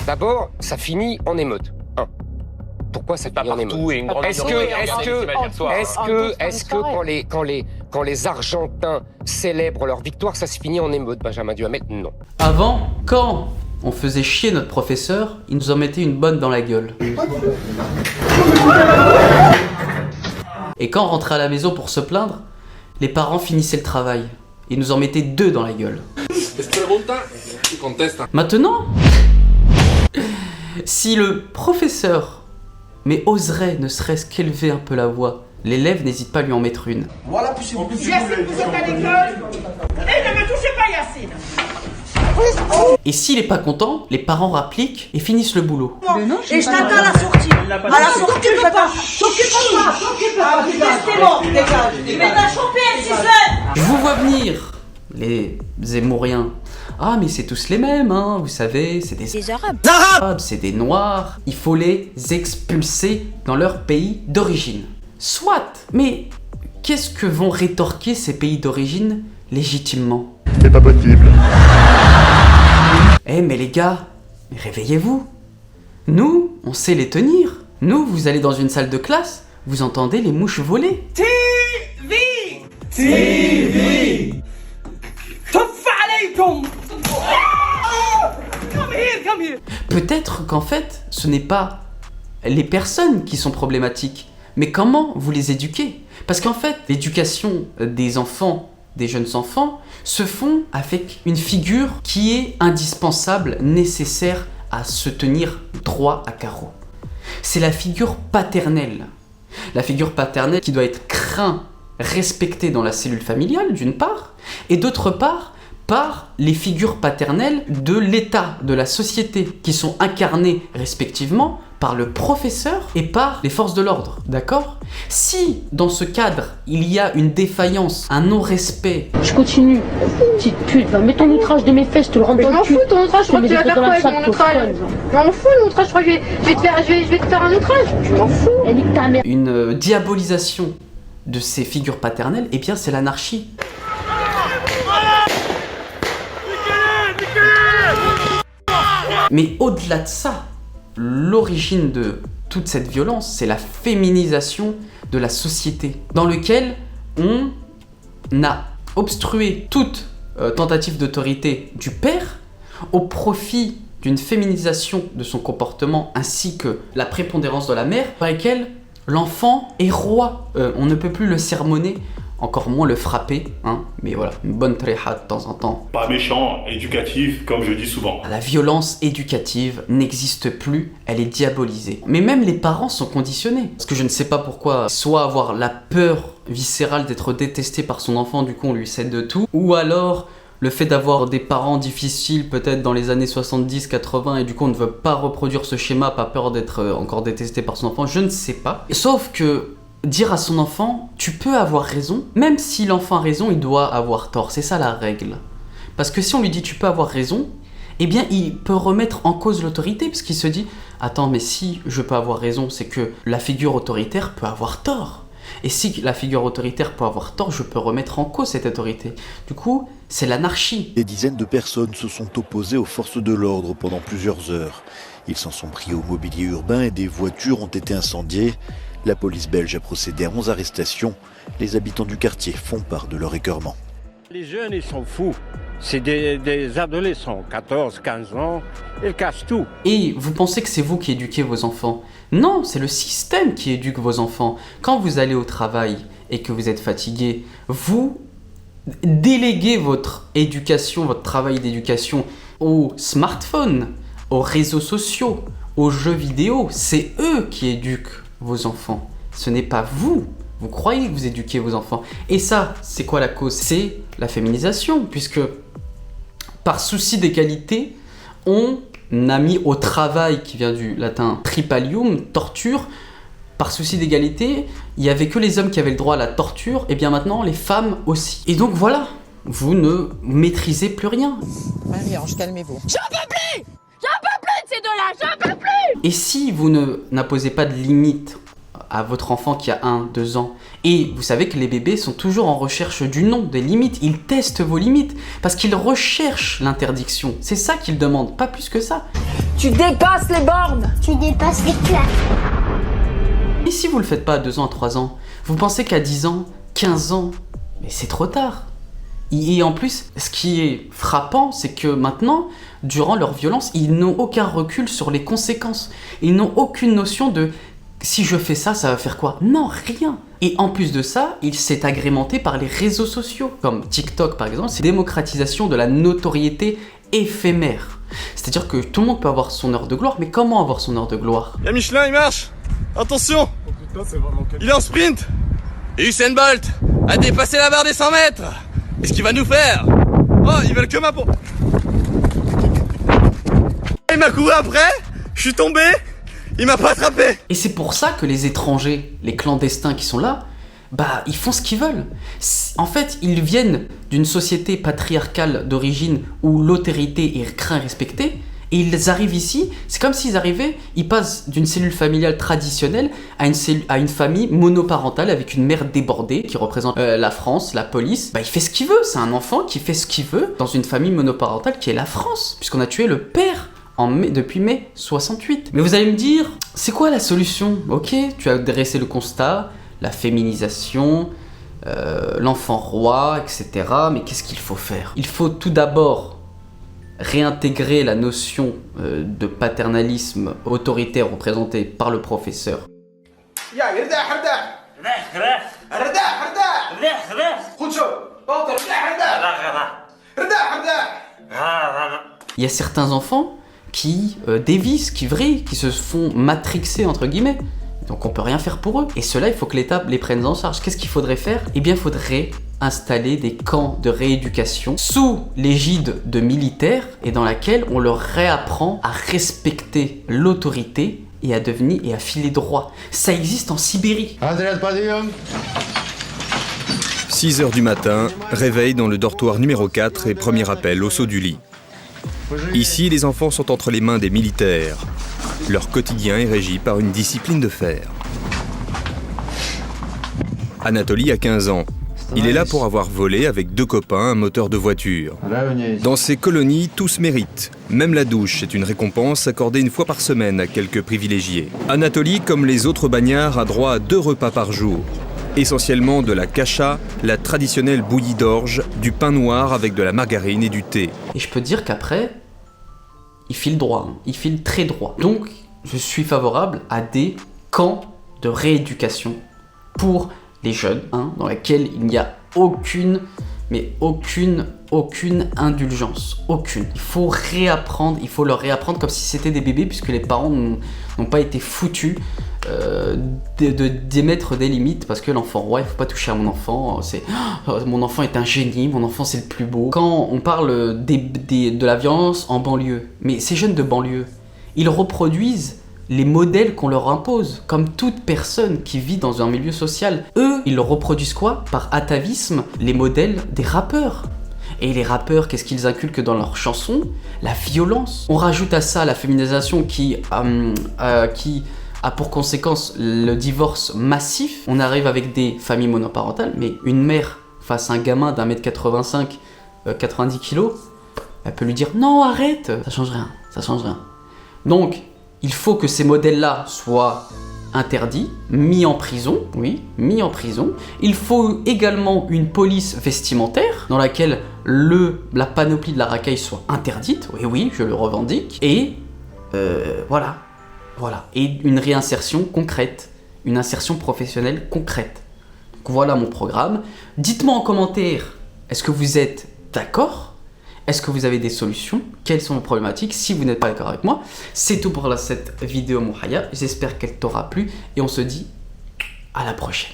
D'abord, ça finit en émeute. Pourquoi ça finit en émeute? Est-ce que quand les Argentins célèbrent leur victoire, ça se finit en émeute, Benjamin Duhamel? Non. Avant, quand on faisait chier notre professeur, il nous en mettait une bonne dans la gueule. Et quand on rentrait à la maison pour se plaindre, les parents finissaient le travail. Ils nous en mettaient 2 dans la gueule. Maintenant, si le professeur oserait ne serait-ce qu'élever un peu la voix, l'élève n'hésite pas à lui en mettre une. Voilà, puis Yacine, vous êtes à l'école et ne me touchez pas, Yacine. Et s'il est pas content, les parents rappliquent et finissent le boulot. Et je t'attends à la sortie. À la sortie, je t'attends. T'occupe pas. Restez mort, dégage. Je vais t'en choper à 6 heures. Je vous vois venir, les Zémouriens. Ah, mais c'est tous les mêmes, hein, vous savez, c'est des Arabes, c'est des Noirs. Il faut les expulser dans leur pays d'origine. Soit, mais qu'est-ce que vont rétorquer ces pays d'origine légitimement? C'est pas possible. Eh mais les gars, réveillez-vous. Nous, on sait les tenir. Nous, vous allez dans une salle de classe, vous entendez les mouches voler. TV. Come here. Peut-être qu'en fait, ce n'est pas les personnes qui sont problématiques, mais comment vous les éduquez. Parce qu'en fait, l'éducation des enfants, des jeunes enfants, se font avec une figure qui est indispensable, nécessaire à se tenir droit à carreau. C'est la figure paternelle. La figure paternelle qui doit être crainte, respectée dans la cellule familiale, d'une part, et d'autre part, par les figures paternelles de l'État, de la société, qui sont incarnées respectivement par le professeur et par les forces de l'ordre, d'accord? Si, dans ce cadre, il y a une défaillance, un non-respect... Je continue. Petite pute, va mets ton outrage de mes fesses, je te le rends dans le cul. Je m'en fous ton outrage, je crois que tu vas faire quoi avec mon outrage? Je m'en fous l'outrage, je crois que je vais te faire un outrage. Je m'en fous. Elle nique ta mère. Une diabolisation de ces figures paternelles, eh bien c'est l'anarchie. Mais au-delà de ça, l'origine de toute cette violence, c'est la féminisation de la société, dans lequel on a obstrué toute tentative d'autorité du père au profit d'une féminisation de son comportement ainsi que la prépondérance de la mère, par laquelle l'enfant est roi. On ne peut plus le sermonner, encore moins le frapper, hein, mais voilà, une bonne tréha de temps en temps. Pas méchant, éducatif, comme je dis souvent. La violence éducative n'existe plus, elle est diabolisée. Mais même les parents sont conditionnés. Parce que je ne sais pas pourquoi, soit avoir la peur viscérale d'être détesté par son enfant, du coup on lui cède de tout, ou alors le fait d'avoir des parents difficiles peut-être dans les années 70, 80, et du coup on ne veut pas reproduire ce schéma, pas peur d'être encore détesté par son enfant, je ne sais pas. Sauf que dire à son enfant, tu peux avoir raison, même si l'enfant a raison, il doit avoir tort. C'est ça la règle. Parce que si on lui dit tu peux avoir raison, eh bien il peut remettre en cause l'autorité, parce qu'il se dit, attends, mais si je peux avoir raison, c'est que la figure autoritaire peut avoir tort. Et si la figure autoritaire peut avoir tort, je peux remettre en cause cette autorité. Du coup, c'est l'anarchie. Des dizaines de personnes se sont opposées aux forces de l'ordre pendant plusieurs heures. Ils s'en sont pris au mobilier urbain et des voitures ont été incendiées. La police belge a procédé à 11 arrestations. Les habitants du quartier font part de leur écœurement. Les jeunes, ils sont fous. C'est des adolescents, 14, 15 ans, ils cassent tout. Et vous pensez que c'est vous qui éduquez vos enfants? Non, c'est le système qui éduque vos enfants. Quand vous allez au travail et que vous êtes fatigué, vous déléguez votre éducation, votre travail d'éducation aux smartphones, aux réseaux sociaux, aux jeux vidéo. C'est eux qui éduquent vos enfants. Ce n'est pas vous. Vous croyez que vous éduquez vos enfants. Et ça, c'est quoi la cause? C'est la féminisation, puisque par souci d'égalité, on a mis au travail, qui vient du latin tripalium, torture. Par souci d'égalité, il n'y avait que les hommes qui avaient le droit à la torture, et bien maintenant, les femmes aussi. Et donc voilà, vous ne maîtrisez plus rien. Marie-Ange, calmez-vous. J'en peux plus de ces deux-là, j'en peux plus. Et si vous n'imposez pas de limite à votre enfant qui a 1, 2 ans, Et vous savez que les bébés sont toujours en recherche du non, des limites. Ils testent vos limites parce qu'ils recherchent l'interdiction. C'est ça qu'ils demandent, pas plus que ça. Tu dépasses les bornes. Tu dépasses les claques. Et si vous le faites pas à 2 ans, à 3 ans, vous pensez qu'à 10 ans, 15 ans, mais c'est trop tard. Et en plus, ce qui est frappant, c'est que maintenant, durant leur violence, ils n'ont aucun recul sur les conséquences. Ils n'ont aucune notion de si je fais ça, ça va faire quoi? Non, rien. Et en plus de ça, il s'est agrémenté par les réseaux sociaux, comme TikTok par exemple. C'est démocratisation de la notoriété éphémère. C'est-à-dire que tout le monde peut avoir son heure de gloire, mais comment avoir son heure de gloire? Y'a Michelin, il marche. Attention, il est en sprint. Et Usain Bolt a dépassé la barre des 100 mètres. Qu'est-ce qu'il va nous faire? Oh, ils veulent que ma peau. Il m'a couru après, je suis tombé, il m'a pas attrapé. Et c'est pour ça que les étrangers, les clandestins qui sont là, bah ils font ce qu'ils veulent. En fait, ils viennent d'une société patriarcale d'origine où l'autorité est craint et respectée, et ils arrivent ici, c'est comme s'ils arrivaient, ils passent d'une cellule familiale traditionnelle à une famille monoparentale avec une mère débordée qui représente la France, la police. Bah il fait ce qu'il veut, c'est un enfant qui fait ce qu'il veut dans une famille monoparentale qui est la France, puisqu'on a tué le père depuis mai 68. Mais vous allez me dire, c'est quoi la solution? Ok, tu as dressé le constat, la féminisation, l'enfant roi, etc. Mais qu'est-ce qu'il faut faire? Il faut tout d'abord réintégrer la notion de paternalisme autoritaire représentée par le professeur. Il y a certains enfants qui dévissent, qui vrillent, qui se font matrixer entre guillemets. Donc on peut rien faire pour eux. Et cela, il faut que l'État les prenne en charge. Qu'est-ce qu'il faudrait faire? Eh bien, il faudrait installer des camps de rééducation sous l'égide de militaires et dans laquelle on leur réapprend à respecter l'autorité et à devenir et à filer droit. Ça existe en Sibérie. 6 heures du matin, réveil dans le dortoir numéro 4 et premier appel au saut du lit. Ici, les enfants sont entre les mains des militaires. Leur quotidien est régi par une discipline de fer. Anatoly a 15 ans. Il est là pour avoir volé avec 2 copains un moteur de voiture. Dans ces colonies, tous méritent. Même la douche est une récompense accordée une fois par semaine à quelques privilégiés. Anatoly, comme les autres bagnards, a droit à 2 repas par jour. Essentiellement de la kasha, la traditionnelle bouillie d'orge, du pain noir avec de la margarine et du thé. Et je peux dire qu'après, il file droit, hein. Il file très droit. Donc, je suis favorable à des camps de rééducation pour les jeunes, hein, dans lesquels il n'y a aucune indulgence, aucune. Il faut réapprendre, il faut leur réapprendre comme si c'était des bébés, puisque les parents n'ont pas été foutus d'émettre des limites, parce que l'enfant roi, il faut pas toucher à mon enfant, mon enfant est un génie, mon enfant c'est le plus beau. Quand on parle de la violence en banlieue, mais ces jeunes de banlieue, ils reproduisent les modèles qu'on leur impose, comme toute personne qui vit dans un milieu social. Eux, ils reproduisent quoi? Par atavisme, les modèles des rappeurs. Et les rappeurs, qu'est-ce qu'ils inculquent dans leurs chansons? La violence. On rajoute à ça la féminisation qui a pour conséquence le divorce massif. On arrive avec des familles monoparentales, mais une mère face à un gamin d'1 m 85, 90 kg, elle peut lui dire non, arrête, ça change rien, ça change rien. Donc, il faut que ces modèles-là soient interdits, mis en prison, oui, mis en prison. Il faut également une police vestimentaire dans laquelle la panoplie de la racaille soit interdite, oui, je le revendique. Et voilà. Et une réinsertion concrète, une insertion professionnelle concrète. Donc voilà mon programme. Dites-moi en commentaire, est-ce que vous êtes d'accord ? Est-ce que vous avez des solutions? Quelles sont vos problématiques? Si vous n'êtes pas d'accord avec moi, c'est tout pour cette vidéo Mouhaya. J'espère qu'elle t'aura plu et on se dit à la prochaine.